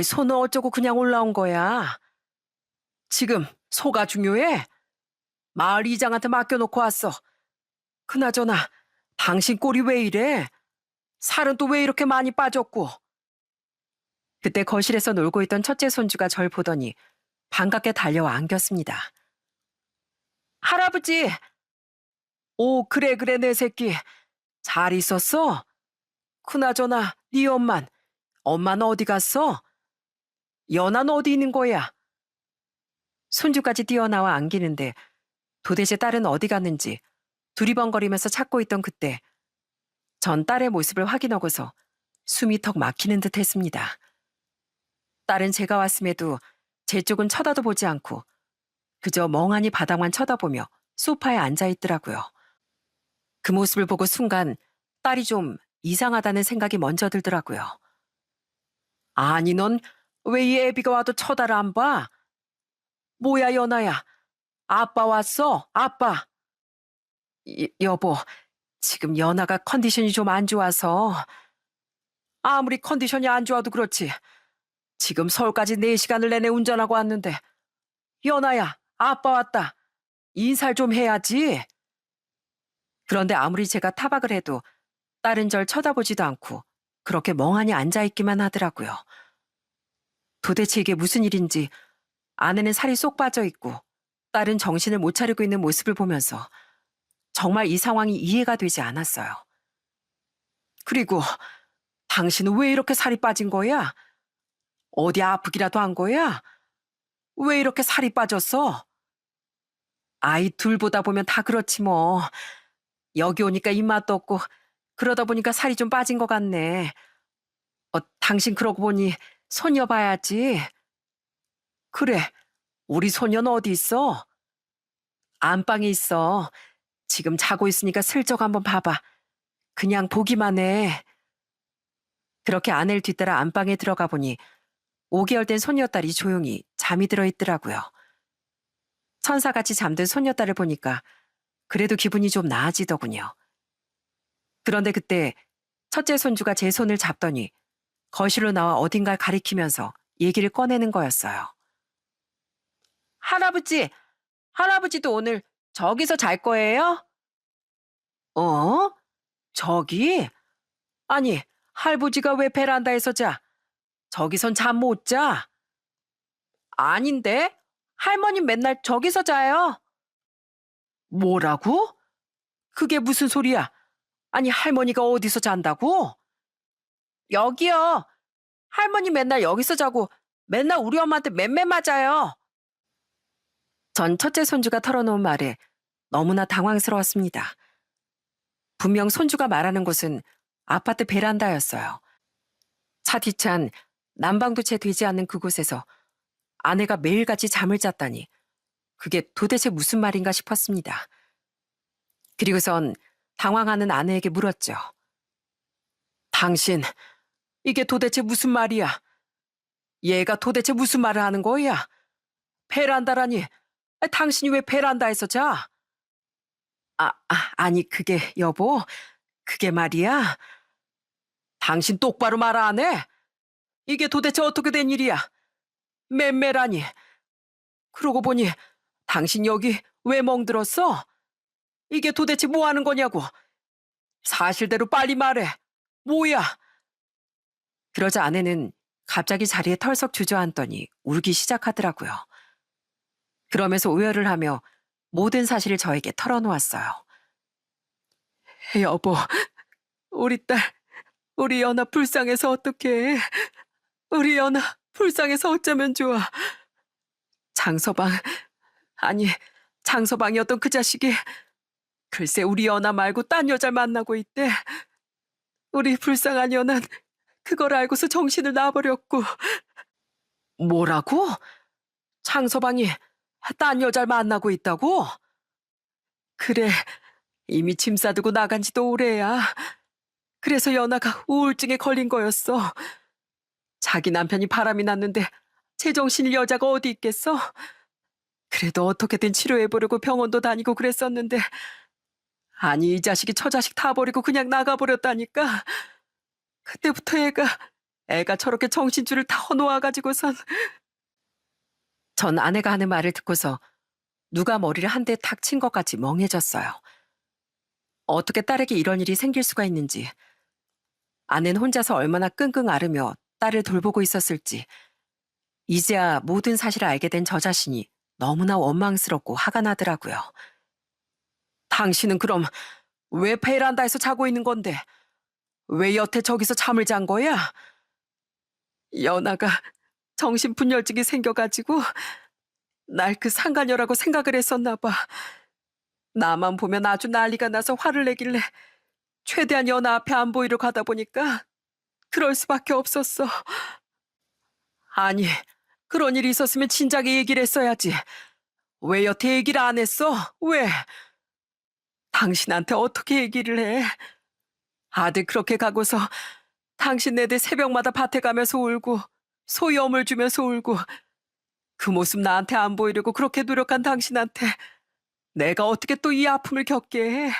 소는 어쩌고 그냥 올라온 거야? 지금 소가 중요해? 마을 이장한테 맡겨놓고 왔어. 그나저나 당신 꼴이 왜 이래? 살은 또 왜 이렇게 많이 빠졌고? 그때 거실에서 놀고 있던 첫째 손주가 절 보더니 반갑게 달려와 안겼습니다. 할아버지! 오, 그래, 그래, 내 새끼. 잘 있었어? 그나저나 네 엄마는 어디 갔어? 연아는 어디 있는 거야? 손주까지 뛰어나와 안기는데 도대체 딸은 어디 갔는지 두리번거리면서 찾고 있던 그때 전 딸의 모습을 확인하고서 숨이 턱 막히는 듯 했습니다. 딸은 제가 왔음에도 제 쪽은 쳐다도 보지 않고 그저 멍하니 바닥만 쳐다보며 소파에 앉아 있더라고요. 그 모습을 보고 순간 딸이 좀 이상하다는 생각이 먼저 들더라고요. 아니, 넌 왜 이 애비가 와도 쳐다를 안 봐? 뭐야, 연아야. 아빠 왔어, 아빠. 여보, 지금 연아가 컨디션이 좀 안 좋아서. 아무리 컨디션이 안 좋아도 그렇지. 지금 서울까지 4시간을 내내 운전하고 왔는데. 연아야, 아빠 왔다. 인사를 좀 해야지. 그런데 아무리 제가 타박을 해도 딸은 절 쳐다보지도 않고 그렇게 멍하니 앉아있기만 하더라고요. 도대체 이게 무슨 일인지 아내는 살이 쏙 빠져 있고 딸은 정신을 못 차리고 있는 모습을 보면서 정말 이 상황이 이해가 되지 않았어요. 그리고 당신은 왜 이렇게 살이 빠진 거야? 어디 아프기라도 한 거야? 왜 이렇게 살이 빠졌어? 아이 둘 보다 보면 다 그렇지 뭐. 여기 오니까 입맛도 없고 그러다 보니까 살이 좀 빠진 것 같네. 당신 그러고 보니 소녀 봐야지. 그래, 우리 소녀는 어디 있어? 안방에 있어. 지금 자고 있으니까 슬쩍 한번 봐봐. 그냥 보기만 해. 그렇게 아내를 뒤따라 안방에 들어가 보니 5개월 된 소녀딸이 조용히 잠이 들어 있더라고요. 천사같이 잠든 소녀딸을 보니까 그래도 기분이 좀 나아지더군요. 그런데 그때 첫째 손주가 제 손을 잡더니 거실로 나와 어딘가를 가리키면서 얘기를 꺼내는 거였어요. 할아버지, 할아버지도 오늘 저기서 잘 거예요? 어? 저기? 아니, 할아버지가 왜 베란다에서 자? 저기선 잠 못 자? 아닌데? 할머니 맨날 저기서 자요. 뭐라고? 그게 무슨 소리야? 아니, 할머니가 어디서 잔다고? 여기요. 할머니 맨날 여기서 자고 맨날 우리 엄마한테 맴매 맞아요. 전 첫째 손주가 털어놓은 말에 너무나 당황스러웠습니다. 분명 손주가 말하는 곳은 아파트 베란다였어요. 차 뒤찬 난방도 채 되지 않는 그곳에서 아내가 매일같이 잠을 잤다니 그게 도대체 무슨 말인가 싶었습니다. 그리고선 당황하는 아내에게 물었죠. 당신, 이게 도대체 무슨 말이야? 얘가 도대체 무슨 말을 하는 거야? 베란다라니, 당신이 왜 베란다에서 자? 아니, 그게, 여보, 그게 말이야. 당신 똑바로 말 안 해? 이게 도대체 어떻게 된 일이야? 맴매라니. 그러고 보니, 당신 여기 왜 멍들었어? 이게 도대체 뭐 하는 거냐고. 사실대로 빨리 말해. 뭐야? 그러자 아내는 갑자기 자리에 털썩 주저앉더니 울기 시작하더라고요. 그러면서 오열을 하며 모든 사실을 저에게 털어놓았어요. 여보, 우리 딸, 우리 연아 불쌍해서 어떡해. 우리 연아 불쌍해서 어쩌면 좋아. 장서방, 아니, 장서방이었던 그 자식이 글쎄 우리 연아 말고 딴 여자를 만나고 있대. 우리 불쌍한 연아는 그걸 알고서 정신을 놔버렸고. 뭐라고? 장서방이 딴 여자를 만나고 있다고? 그래, 이미 짐 싸두고 나간 지도 오래야. 그래서 연아가 우울증에 걸린 거였어. 자기 남편이 바람이 났는데 제정신일 여자가 어디 있겠어? 그래도 어떻게든 치료해보려고 병원도 다니고 그랬었는데 아니 이 자식이 처자식 다 버리고 그냥 나가버렸다니까. 그때부터 애가 저렇게 정신줄을 다 놓아가지고선. 전 아내가 하는 말을 듣고서 누가 머리를 한 대 탁 친 것 같이 멍해졌어요. 어떻게 딸에게 이런 일이 생길 수가 있는지, 아내는 혼자서 얼마나 끙끙 앓으며 딸을 돌보고 있었을지, 이제야 모든 사실을 알게 된 저 자신이 너무나 원망스럽고 화가 나더라고요. 당신은 그럼 왜 베란다에서 자고 있는 건데? 왜 여태 저기서 잠을 잔 거야? 연아가 정신분열증이 생겨가지고 날 그 상간녀라고 생각을 했었나 봐. 나만 보면 아주 난리가 나서 화를 내길래 최대한 연아 앞에 안 보이려 가다 보니까 그럴 수밖에 없었어. 아니, 그런 일이 있었으면 진작에 얘기를 했어야지. 왜 여태 얘기를 안 했어? 왜? 당신한테 어떻게 얘기를 해? 아들 그렇게 가고서 당신 네들 새벽마다 밭에 가면서 울고 소염을 주면서 울고 그 모습 나한테 안 보이려고 그렇게 노력한 당신한테 내가 어떻게 또 이 아픔을 겪게 해?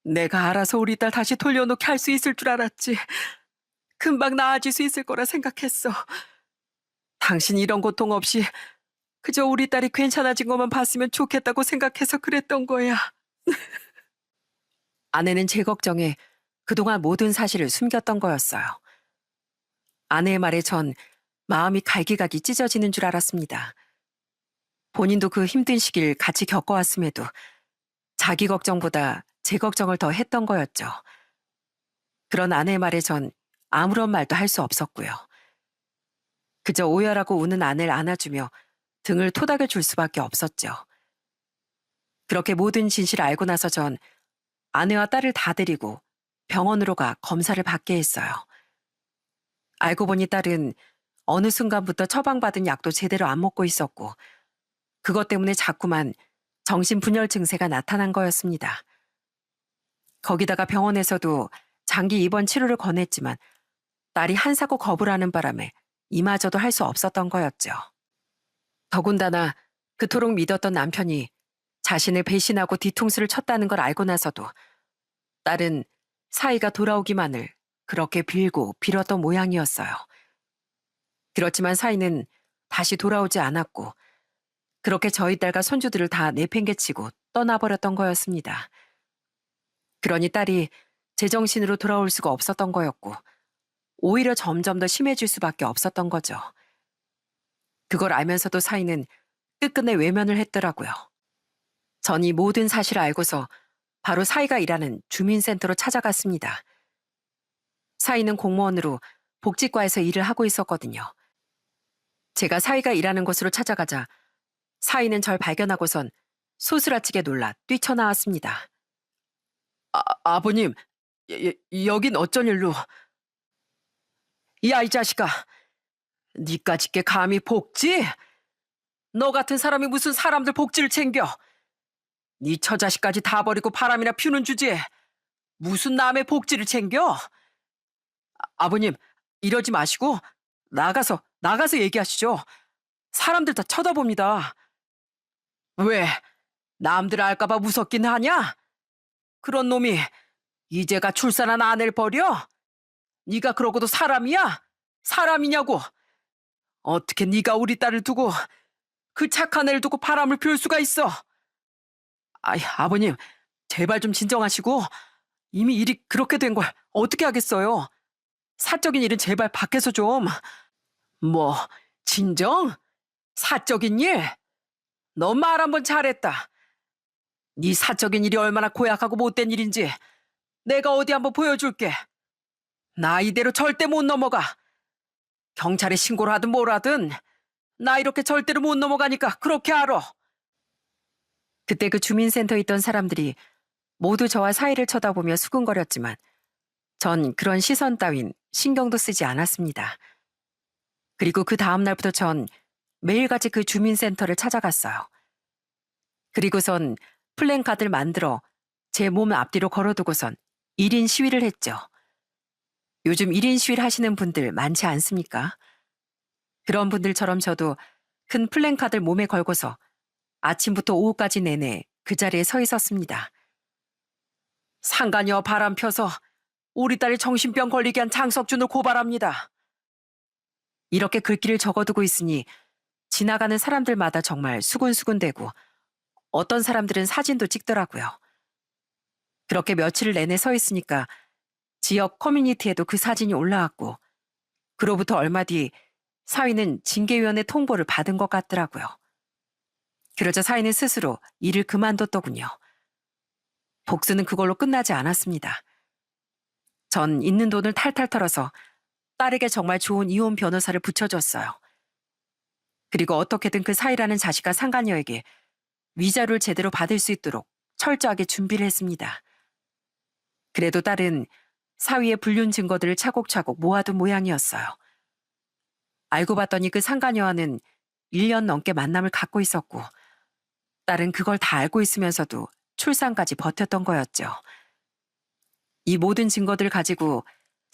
내가 알아서 우리 딸 다시 돌려놓게 할 수 있을 줄 알았지. 금방 나아질 수 있을 거라 생각했어. 당신 이런 고통 없이 그저 우리 딸이 괜찮아진 것만 봤으면 좋겠다고 생각해서 그랬던 거야. 아내는 제 걱정에 그동안 모든 사실을 숨겼던 거였어요. 아내의 말에 전 마음이 갈기갈기 찢어지는 줄 알았습니다. 본인도 그 힘든 시기를 같이 겪어왔음에도 자기 걱정보다 제 걱정을 더 했던 거였죠. 그런 아내의 말에 전 아무런 말도 할 수 없었고요. 그저 오열하고 우는 아내를 안아주며 등을 토닥여 줄 수밖에 없었죠. 그렇게 모든 진실을 알고 나서 전 아내와 딸을 다 데리고 병원으로 가 검사를 받게 했어요. 알고 보니 딸은 어느 순간부터 처방받은 약도 제대로 안 먹고 있었고 그것 때문에 자꾸만 정신분열 증세가 나타난 거였습니다. 거기다가 병원에서도 장기 입원 치료를 권했지만 딸이 한사코 거부를 하는 바람에 이마저도 할 수 없었던 거였죠. 더군다나 그토록 믿었던 남편이 자신을 배신하고 뒤통수를 쳤다는 걸 알고 나서도 딸은 사이가 돌아오기만을 그렇게 빌고 빌었던 모양이었어요. 그렇지만 사이는 다시 돌아오지 않았고 그렇게 저희 딸과 손주들을 다 내팽개치고 떠나버렸던 거였습니다. 그러니 딸이 제정신으로 돌아올 수가 없었던 거였고 오히려 점점 더 심해질 수밖에 없었던 거죠. 그걸 알면서도 사이는 끝끝내 외면을 했더라고요. 전 이 모든 사실을 알고서 바로 사이가 일하는 주민센터로 찾아갔습니다. 사이는 공무원으로 복지과에서 일을 하고 있었거든요. 제가 사이가 일하는 곳으로 찾아가자 사이는 절 발견하고선 소스라치게 놀라 뛰쳐나왔습니다. 아버님, 여긴 어쩐 일로? 야, 이 자식아, 니까짓 게 감히 복지? 너 같은 사람이 무슨 사람들 복지를 챙겨? 니 처자식까지 다 버리고 바람이나 피우는 주제에 무슨 남의 복지를 챙겨? 아버님, 이러지 마시고 나가서 얘기하시죠. 사람들 다 쳐다봅니다. 왜? 남들 알까봐 무섭긴 하냐? 그런 놈이 이제가 출산한 아내를 버려? 네가 그러고도 사람이야? 사람이냐고? 어떻게 네가 우리 딸을 두고 그 착한 애를 두고 바람을 피울 수가 있어? 아이, 아버님, 제발 좀 진정하시고 이미 일이 그렇게 된 걸 어떻게 하겠어요? 사적인 일은 제발 밖에서 좀. 뭐, 진정? 사적인 일? 너 말 한번 잘했다. 네 사적인 일이 얼마나 고약하고 못된 일인지 내가 어디 한번 보여줄게. 나 이대로 절대 못 넘어가. 경찰에 신고를 하든 뭘 하든 나 이렇게 절대로 못 넘어가니까 그렇게 알아. 그때 그 주민센터에 있던 사람들이 모두 저와 사이를 쳐다보며 수군거렸지만 전 그런 시선 따윈 신경도 쓰지 않았습니다. 그리고 그 다음 날부터 전 매일같이 그 주민센터를 찾아갔어요. 그리고선 플랜카드를 만들어 제 몸 앞뒤로 걸어두고선 1인 시위를 했죠. 요즘 1인 시위를 하시는 분들 많지 않습니까? 그런 분들처럼 저도 큰 플랜카드를 몸에 걸고서 아침부터 오후까지 내내 그 자리에 서 있었습니다. 상간녀 바람 펴서 우리 딸이 정신병 걸리게 한 장석준을 고발합니다. 이렇게 글귀를 적어두고 있으니 지나가는 사람들마다 정말 수군수군대고 어떤 사람들은 사진도 찍더라고요. 그렇게 며칠을 내내 서 있으니까 지역 커뮤니티에도 그 사진이 올라왔고 그로부터 얼마 뒤 사위는 징계위원회 통보를 받은 것 같더라고요. 그러자 사위는 스스로 일을 그만뒀더군요. 복수는 그걸로 끝나지 않았습니다. 전 있는 돈을 탈탈 털어서 딸에게 정말 좋은 이혼 변호사를 붙여줬어요. 그리고 어떻게든 그 사위라는 자식과 상간녀에게 위자료를 제대로 받을 수 있도록 철저하게 준비를 했습니다. 그래도 딸은 사위의 불륜 증거들을 차곡차곡 모아둔 모양이었어요. 알고 봤더니 그 상간녀와는 1년 넘게 만남을 갖고 있었고 딸은 그걸 다 알고 있으면서도 출산까지 버텼던 거였죠. 이 모든 증거들을 가지고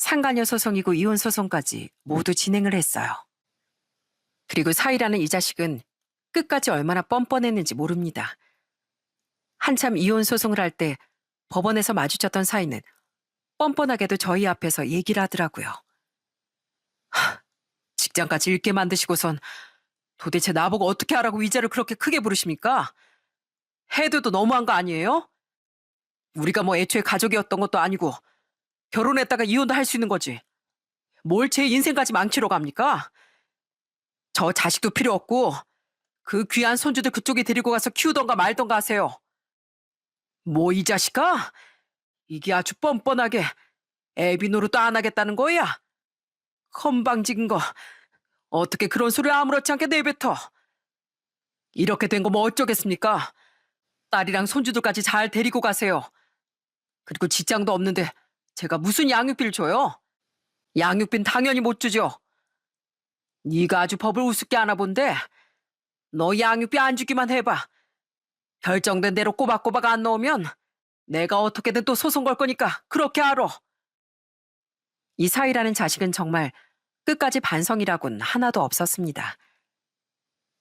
상간녀 소송이고 이혼 소송까지 모두 진행을 했어요. 그리고 사이라는 이 자식은 끝까지 얼마나 뻔뻔했는지 모릅니다. 한참 이혼 소송을 할 때 법원에서 마주쳤던 사이는 뻔뻔하게도 저희 앞에서 얘기를 하더라고요. 직장까지 잃게 만드시고선 도대체 나보고 어떻게 하라고 위자를 그렇게 크게 부르십니까? 해도도 너무한 거 아니에요? 우리가 뭐 애초에 가족이었던 것도 아니고 결혼했다가 이혼도 할 수 있는 거지. 뭘 제 인생까지 망치러 갑니까? 저 자식도 필요 없고 그 귀한 손주들 그쪽에 데리고 가서 키우던가 말던가 하세요. 뭐 이 자식아? 이게 아주 뻔뻔하게 애비 노릇도 안 하겠다는 거야? 건방진 거. 어떻게 그런 소리 아무렇지 않게 내뱉어? 이렇게 된 거 뭐 어쩌겠습니까? 딸이랑 손주들까지 잘 데리고 가세요. 그리고 직장도 없는데 제가 무슨 양육비를 줘요? 양육비는 당연히 못 주죠. 네가 아주 법을 우습게 하나 본데 너 양육비 안 주기만 해봐. 결정된 대로 꼬박꼬박 안 넣으면 내가 어떻게든 또 소송 걸 거니까 그렇게 알아. 이 사위라는 자식은 정말 끝까지 반성이라곤 하나도 없었습니다.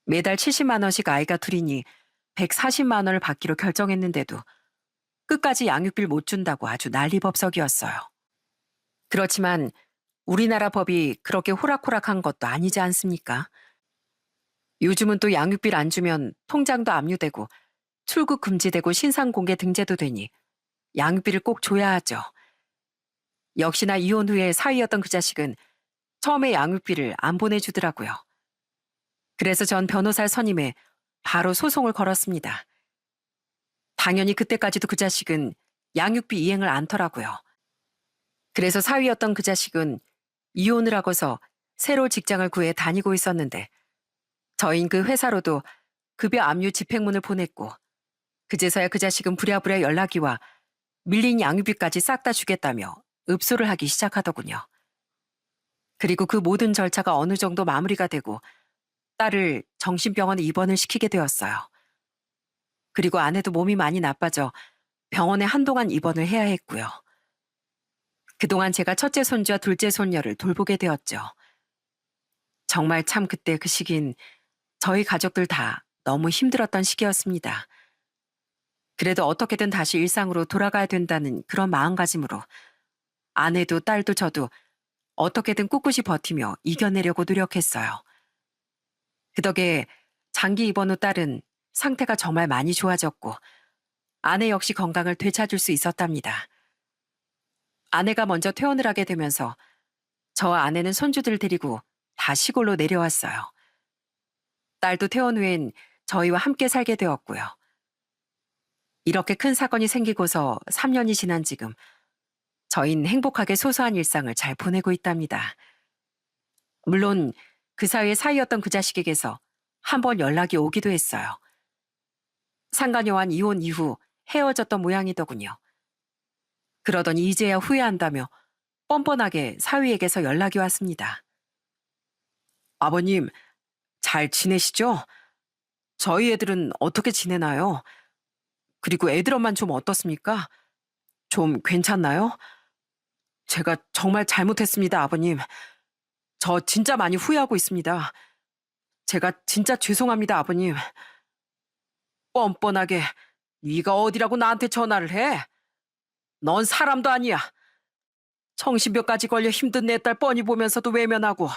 매달 70만 원씩 아이가 둘이니 140만 원을 받기로 결정했는데도 끝까지 양육비를 못 준다고 아주 난리법석이었어요. 그렇지만 우리나라 법이 그렇게 호락호락한 것도 아니지 않습니까? 요즘은 또 양육비를 안 주면 통장도 압류되고 출국 금지되고 신상공개 등재도 되니 양육비를 꼭 줘야 하죠. 역시나 이혼 후에 사위였던 그 자식은 처음에 양육비를 안 보내주더라고요. 그래서 전 변호사를 선임해 바로 소송을 걸었습니다. 당연히 그때까지도 그 자식은 양육비 이행을 않더라고요. 그래서 사위였던 그 자식은 이혼을 하고서 새로 직장을 구해 다니고 있었는데 저희는 그 회사로도 급여 압류 집행문을 보냈고 그제서야 그 자식은 부랴부랴 연락이 와 밀린 양육비까지 싹 다 주겠다며 읍소를 하기 시작하더군요. 그리고 그 모든 절차가 어느 정도 마무리가 되고 딸을 정신병원에 입원을 시키게 되었어요. 그리고 아내도 몸이 많이 나빠져 병원에 한동안 입원을 해야 했고요. 그동안 제가 첫째 손주와 둘째 손녀를 돌보게 되었죠. 정말 참 그때 그 시긴 저희 가족들 다 너무 힘들었던 시기였습니다. 그래도 어떻게든 다시 일상으로 돌아가야 된다는 그런 마음가짐으로 아내도 딸도 저도 어떻게든 꿋꿋이 버티며 이겨내려고 노력했어요. 그 덕에 장기 입원 후 딸은 상태가 정말 많이 좋아졌고 아내 역시 건강을 되찾을 수 있었답니다. 아내가 먼저 퇴원을 하게 되면서 저와 아내는 손주들 데리고 다 시골로 내려왔어요. 딸도 퇴원 후엔 저희와 함께 살게 되었고요. 이렇게 큰 사건이 생기고서 3년이 지난 지금 저희는 행복하게 소소한 일상을 잘 보내고 있답니다. 물론 그 사이에 사이였던 그 자식에게서 한번 연락이 오기도 했어요. 상간녀와 이혼 이후 헤어졌던 모양이더군요. 그러더니 이제야 후회한다며 뻔뻔하게 사위에게서 연락이 왔습니다. 아버님, 잘 지내시죠? 저희 애들은 어떻게 지내나요? 그리고 애들 엄마는 좀 어떻습니까? 좀 괜찮나요? 제가 정말 잘못했습니다, 아버님. 저 진짜 많이 후회하고 있습니다. 제가 진짜 죄송합니다, 아버님. 뻔뻔하게 네가 어디라고 나한테 전화를 해? 넌 사람도 아니야. 정신병까지 걸려 힘든 내 딸 뻔히 보면서도 외면하고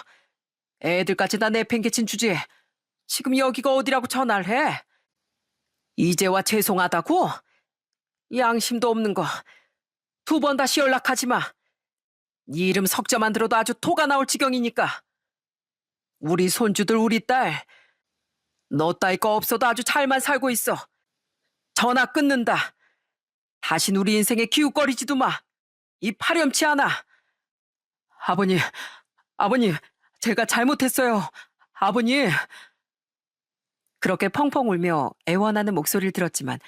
애들까지 다 내팽개친 주제에 지금 여기가 어디라고 전화를 해? 이제와 죄송하다고? 양심도 없는 거. 2번 다시 연락하지 마. 네 이름 석자만 들어도 아주 토가 나올 지경이니까. 우리 손주들 우리 딸. 너 따위 거 없어도 아주 잘만 살고 있어. 전화 끊는다. 다신 우리 인생에 기웃거리지도 마. 이 파렴치 않아. 아버님, 아버님, 제가 잘못했어요. 아버님. 그렇게 펑펑 울며 애원하는 목소리를 들었지만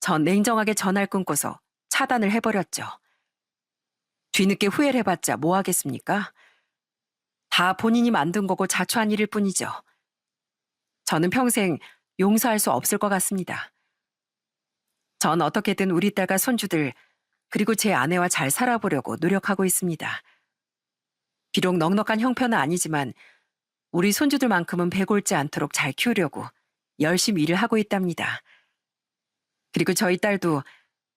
전 냉정하게 전화를 끊고서 차단을 해버렸죠. 뒤늦게 후회를 해봤자 뭐 하겠습니까? 다 본인이 만든 거고 자초한 일일 뿐이죠. 저는 평생 용서할 수 없을 것 같습니다. 전 어떻게든 우리 딸과 손주들 그리고 제 아내와 잘 살아보려고 노력하고 있습니다. 비록 넉넉한 형편은 아니지만 우리 손주들만큼은 배골지 않도록 잘 키우려고 열심히 일을 하고 있답니다. 그리고 저희 딸도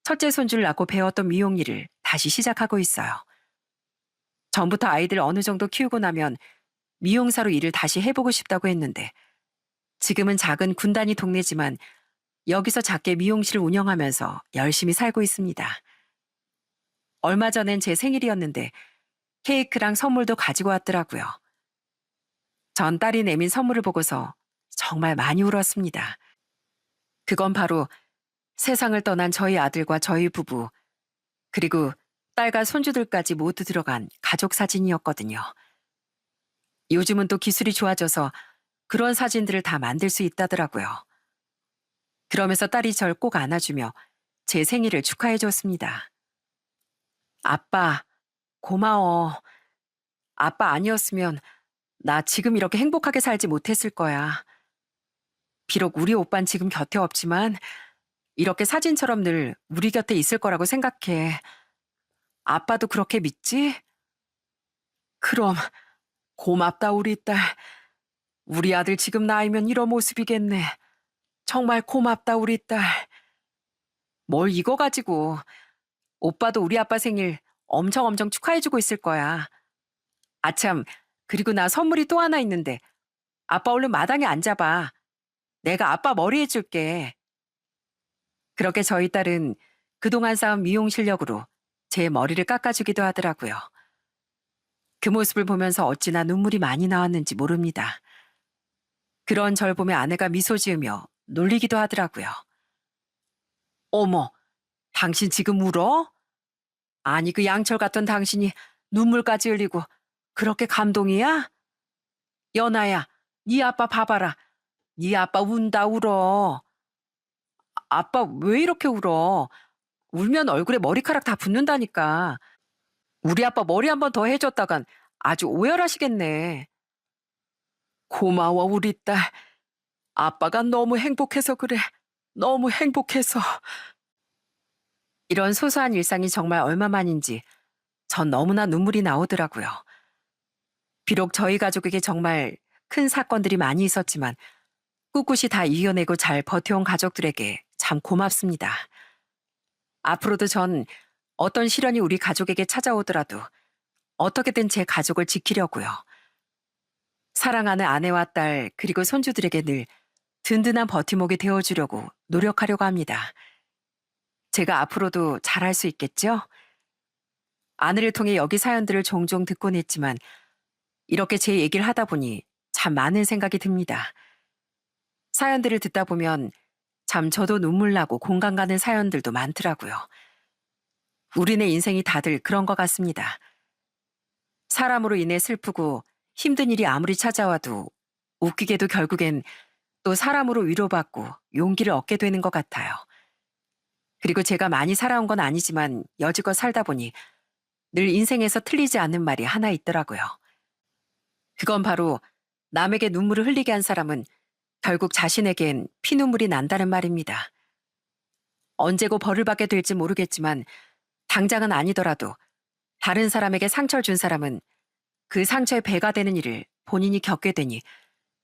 첫째 손주를 낳고 배웠던 미용 일을 다시 시작하고 있어요. 전부터 아이들 어느 정도 키우고 나면 미용사로 일을 다시 해보고 싶다고 했는데 지금은 작은 군단위 동네지만 여기서 작게 미용실을 운영하면서 열심히 살고 있습니다. 얼마 전엔 제 생일이었는데 케이크랑 선물도 가지고 왔더라고요. 전 딸이 내민 선물을 보고서 정말 많이 울었습니다. 그건 바로 세상을 떠난 저희 아들과 저희 부부, 그리고 딸과 손주들까지 모두 들어간 가족 사진이었거든요. 요즘은 또 기술이 좋아져서 그런 사진들을 다 만들 수 있다더라고요. 그러면서 딸이 절 꼭 안아주며 제 생일을 축하해줬습니다. 아빠, 고마워. 아빠 아니었으면 나 지금 이렇게 행복하게 살지 못했을 거야. 비록 우리 오빤 지금 곁에 없지만 이렇게 사진처럼 늘 우리 곁에 있을 거라고 생각해. 아빠도 그렇게 믿지? 그럼 고맙다 우리 딸. 우리 아들 지금 나이면 이런 모습이겠네. 정말 고맙다 우리 딸. 뭘 이거 가지고. 오빠도 우리 아빠 생일 엄청 축하해주고 있을 거야. 아참, 그리고 나 선물이 또 하나 있는데 아빠 얼른 마당에 앉아봐. 내가 아빠 머리 해줄게. 그렇게 저희 딸은 그동안 쌓은 미용 실력으로 제 머리를 깎아주기도 하더라고요. 그 모습을 보면서 어찌나 눈물이 많이 나왔는지 모릅니다. 그런 절 보며 아내가 미소 지으며 놀리기도 하더라고요. 어머, 당신 지금 울어? 아니 그 양철 같던 당신이 눈물까지 흘리고 그렇게 감동이야? 연아야, 네 아빠 봐봐라. 네 아빠 운다 울어. 아빠 왜 이렇게 울어? 울면 얼굴에 머리카락 다 붙는다니까. 우리 아빠 머리 한 번 더 해줬다간 아주 오열하시겠네. 고마워 우리 딸. 아빠가 너무 행복해서 그래. 너무 행복해서. 이런 소소한 일상이 정말 얼마만인지 전 너무나 눈물이 나오더라고요. 비록 저희 가족에게 정말 큰 사건들이 많이 있었지만 꿋꿋이 다 이겨내고 잘 버텨온 가족들에게 참 고맙습니다. 앞으로도 전 어떤 시련이 우리 가족에게 찾아오더라도 어떻게든 제 가족을 지키려고요. 사랑하는 아내와 딸 그리고 손주들에게 늘 든든한 버팀목이 되어주려고 노력하려고 합니다. 제가 앞으로도 잘할 수 있겠죠? 아내를 통해 여기 사연들을 종종 듣곤 했지만 이렇게 제 얘기를 하다 보니 참 많은 생각이 듭니다. 사연들을 듣다 보면 참 저도 눈물 나고 공감 가는 사연들도 많더라고요. 우리네 인생이 다들 그런 것 같습니다. 사람으로 인해 슬프고 힘든 일이 아무리 찾아와도 웃기게도 결국엔 또 사람으로 위로받고 용기를 얻게 되는 것 같아요. 그리고 제가 많이 살아온 건 아니지만 여지껏 살다 보니 늘 인생에서 틀리지 않는 말이 하나 있더라고요. 그건 바로 남에게 눈물을 흘리게 한 사람은 결국 자신에겐 피눈물이 난다는 말입니다. 언제고 벌을 받게 될지 모르겠지만 당장은 아니더라도 다른 사람에게 상처를 준 사람은 그 상처의 배가 되는 일을 본인이 겪게 되니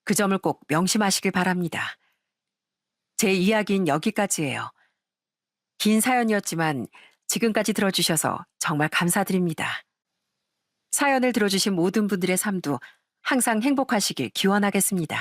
그 점을 꼭 명심하시길 바랍니다. 제 이야기는 여기까지예요. 긴 사연이었지만 지금까지 들어주셔서 정말 감사드립니다. 사연을 들어주신 모든 분들의 삶도 항상 행복하시길 기원하겠습니다.